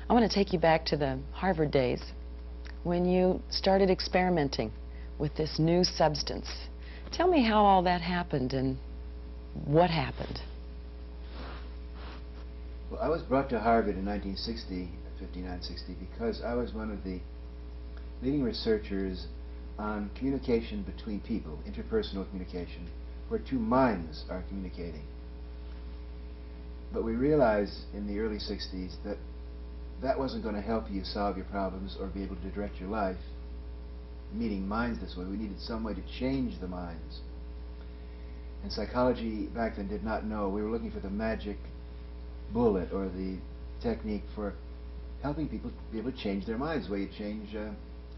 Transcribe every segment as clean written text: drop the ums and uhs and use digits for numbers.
I want to take you back to the Harvard days when you started experimenting with this new substance. Tell me how all that happened and what happened. Well, I was brought to Harvard in 1960 because I was one of the leading researchers on communication between people, interpersonal communication, where two minds are communicating. But we realized in the early 60s that that wasn't going to help you solve your problems or be able to direct your life, meeting minds this way. We needed some way to change the minds. And psychology back then did not know. We were looking for the magic bullet or the technique for helping people be able to change their minds, the way you change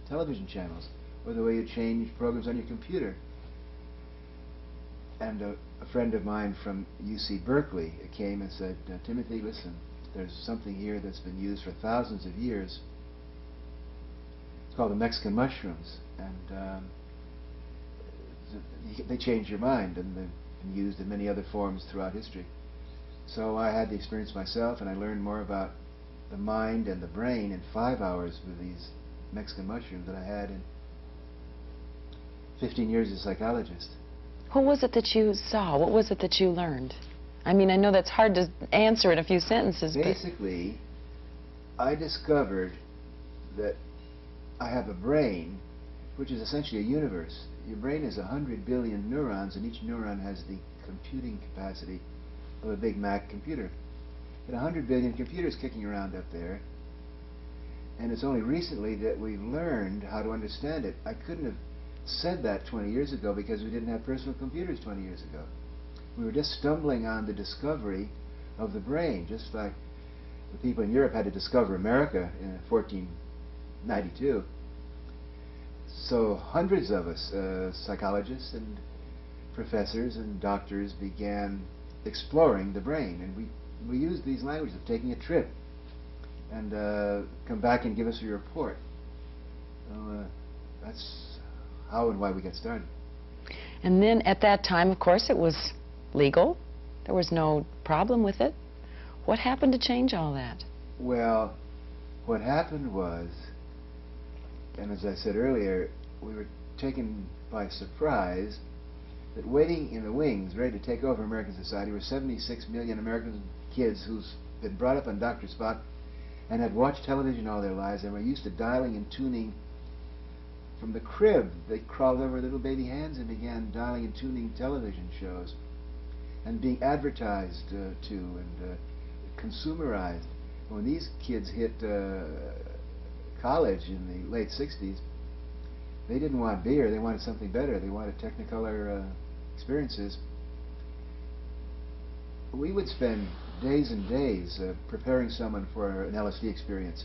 television channels, or the way you change programs on your computer. And a friend of mine from UC Berkeley came and said, Timothy, listen, there's something here that's been used for thousands of years. It's called the Mexican mushrooms, and they change your mind, and they've been used in many other forms throughout history. So I had the experience myself, and I learned more about the mind and the brain in 5 hours with these Mexican mushrooms than I had in 15 years as a psychologist. What was it that you saw? What was it that you learned? I mean, I know that's hard to answer in a few sentences. Basically, I discovered that I have a brain, which is essentially a universe. Your brain is 100 billion neurons, and each neuron has the computing capacity of a Big Mac computer. And 100 billion computers kicking around up there, and it's only recently that we've learned how to understand it. I couldn't have said that 20 years ago because we didn't have personal computers 20 years ago. We were just stumbling on the discovery of the brain, just like the people in Europe had to discover America in 1492. So hundreds of us, psychologists and professors and doctors, began exploring the brain, and we used these languages of taking a trip and come back and give us a report. So, that's how and why we got started. And then at that time, of course, it was legal. There was no problem with it. What happened to change all that? Well, what happened was, and as I said earlier, we were taken by surprise that waiting in the wings, ready to take over American society, were 76 million American kids who've been brought up on Dr. Spock and had watched television all their lives and were used to dialing and tuning from the crib. They crawled over little baby hands and began dialing and tuning television shows and being advertised to and consumerized. When these kids hit college in the late 60s, they didn't want beer, they wanted something better. They wanted Technicolor experiences. We would spend days and days preparing someone for an LSD experience.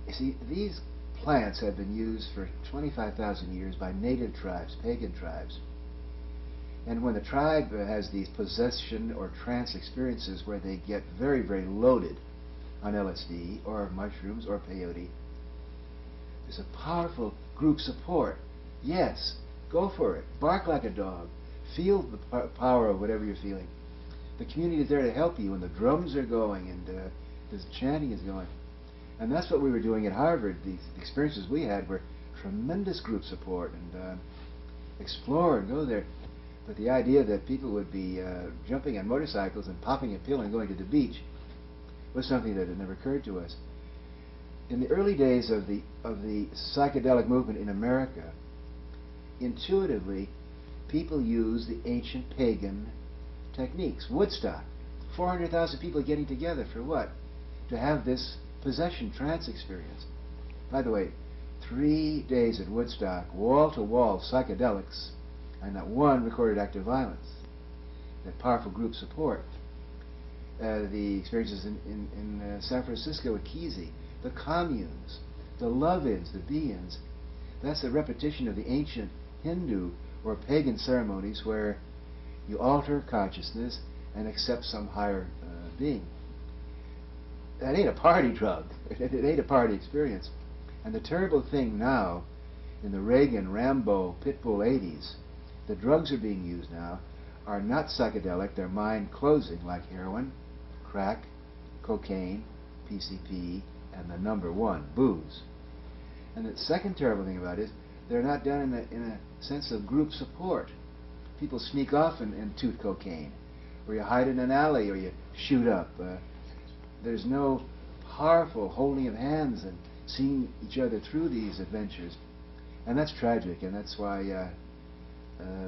You see, these plants have been used for 25,000 years by native tribes, pagan tribes. And when the tribe has these possession or trance experiences where they get very, very loaded on LSD or mushrooms or peyote, there's a powerful group support. Yes, go for it. Bark like a dog. Feel the power of whatever you're feeling. The community is there to help you, and the drums are going, and the chanting is going. And that's what we were doing at Harvard. The experiences we had were tremendous group support, and explore and go there. But the idea that people would be jumping on motorcycles and popping a pill and going to the beach was something that had never occurred to us. In the early days of the psychedelic movement in America, intuitively, people used the ancient pagan techniques. Woodstock, 400,000 people getting together for what? To have this possession trance experience. By the way, 3 days at Woodstock, wall-to-wall psychedelics, and not one recorded act of violence. That powerful group support. The experiences in San Francisco at Kesey, the communes, the love-ins, the be-ins. That's a repetition of the ancient Hindu or pagan ceremonies where you alter consciousness and accept some higher being. That ain't a party drug. It ain't a party experience. And the terrible thing now, in the Reagan, Rambo, Pitbull 80s, the drugs are being used now are not psychedelic. They're mind-closing, like heroin, crack, cocaine, PCP, and the number one, booze. And the second terrible thing about it is they're not done in a sense of group support. People sneak off and toot cocaine, or you hide in an alley, or you shoot up. There's no powerful holding of hands and seeing each other through these adventures. And that's tragic, and that's why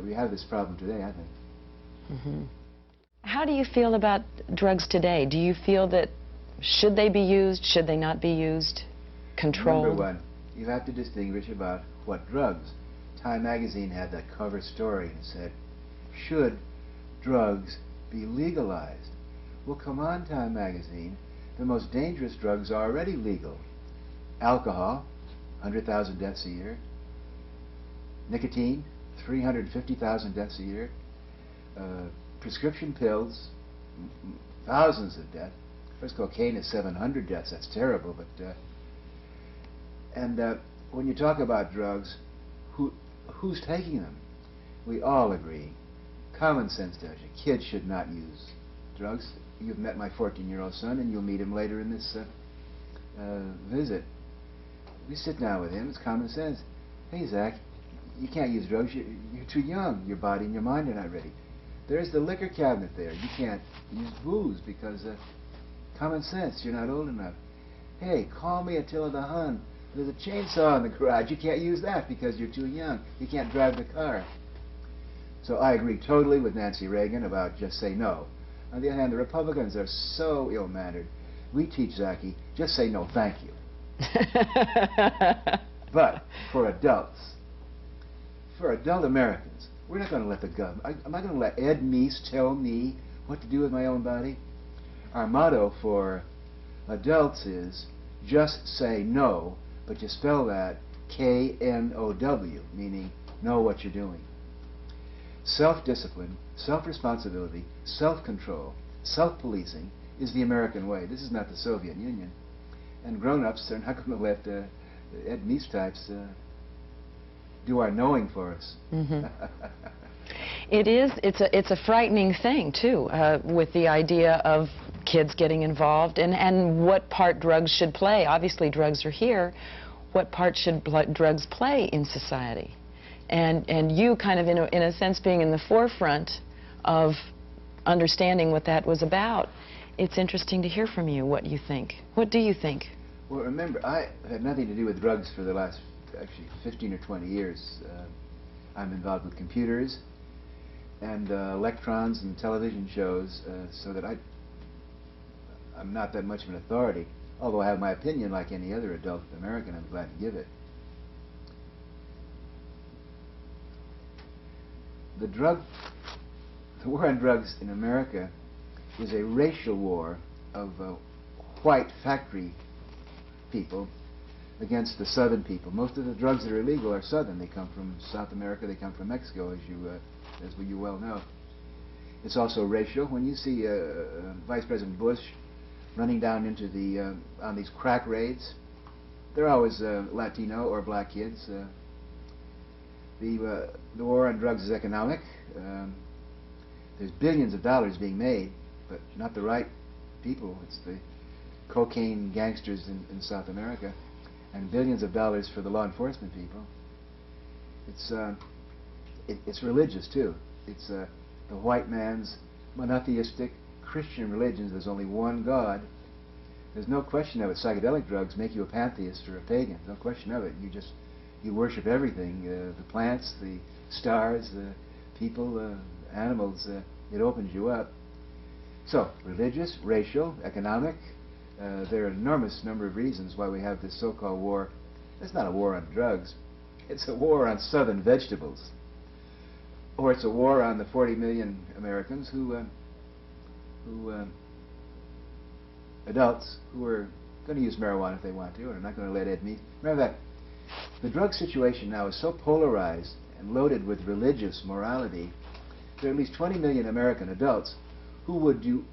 we have this problem today, I think. Mm-hmm. How do you feel about drugs today? Do you feel that should they be used, should they not be used, controlled? Number one, you have to distinguish about what drugs. Time magazine had that cover story and said, should drugs be legalized? Well, come on, Time magazine. The most dangerous drugs are already legal. Alcohol, 100,000 deaths a year. Nicotine, 350,000 deaths a year. Prescription pills, thousands of deaths. First, cocaine is 700 deaths. That's terrible. But when you talk about drugs, who's taking them? We all agree. Common sense tells you kids should not use drugs. You've met my 14-year-old son, and you'll meet him later in this visit. We sit down with him. It's common sense. Hey, Zach, you can't use drugs. You're too young. Your body and your mind are not ready. There's the liquor cabinet there. You can't use booze because common sense. You're not old enough. Hey, call me Attila the Hun. There's a chainsaw in the garage. You can't use that because you're too young. You can't drive the car. So I agree totally with Nancy Reagan about just say no. On the other hand, the Republicans are so ill-mannered. We teach Zachy, just say no, thank you. But for adults, for adult Americans, we're not going to let the government, I'm not going to let Ed Meese tell me what to do with my own body. Our motto for adults is just say no, but you spell that K-N-O-W, meaning know what you're doing. Self-discipline, self-responsibility, self-control, self-policing is the American way. This is not the Soviet Union. And grown-ups are not going to let Ed Meese types do our knowing for us. Mm-hmm. It's a frightening thing, too, with the idea of kids getting involved and what part drugs should play. Obviously, drugs are here. What part should drugs play in society? And you kind of, in a sense, being in the forefront of understanding what that was about, it's interesting to hear from you what you think. What do you think? Well, remember, I had nothing to do with drugs for the last, actually, 15 or 20 years. I'm involved with computers and electrons and television shows, so that I'm not that much of an authority, although I have my opinion like any other adult American. I'm glad to give it. The war on drugs in America is a racial war of white factory people against the southern people. Most of the drugs that are illegal are southern. They come from South America. They come from Mexico, as you well know. It's also racial. When you see Vice President Bush running down into the on these crack raids, they're always Latino or black kids. The war on drugs is economic. There's billions of dollars being made, but not the right people. It's the cocaine gangsters in South America, and billions of dollars for the law enforcement people. It's religious too. It's the white man's monotheistic Christian religions. There's only one God. There's no question of it. Psychedelic drugs make you a pantheist or a pagan. No question of it. You worship everything, the plants, the stars, the people, animals. It opens you up. So, religious, racial, economic, there are an enormous number of reasons why we have this so-called war. It's not a war on drugs. It's a war on southern vegetables. Or it's a war on the 40 million Americans adults who are going to use marijuana if they want to, or are not going to let Ed Meese. Remember that the drug situation now is so polarized and loaded with religious morality. There are at least 20 million American adults who would do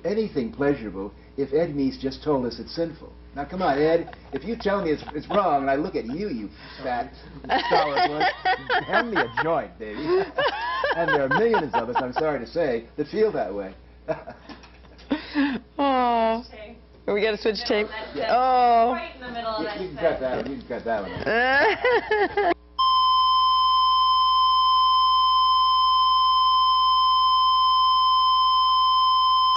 anything pleasurable if Ed Meese just told us it's sinful. Now, come on, Ed. If you tell me it's wrong, and I look at you, you fat, sour one, hand me a joint, baby. And there are millions of us, I'm sorry to say, that feel that way. Oh. We got to switch tape. That's Oh. right in the middle of that You can set. cut that one. You can cut that one.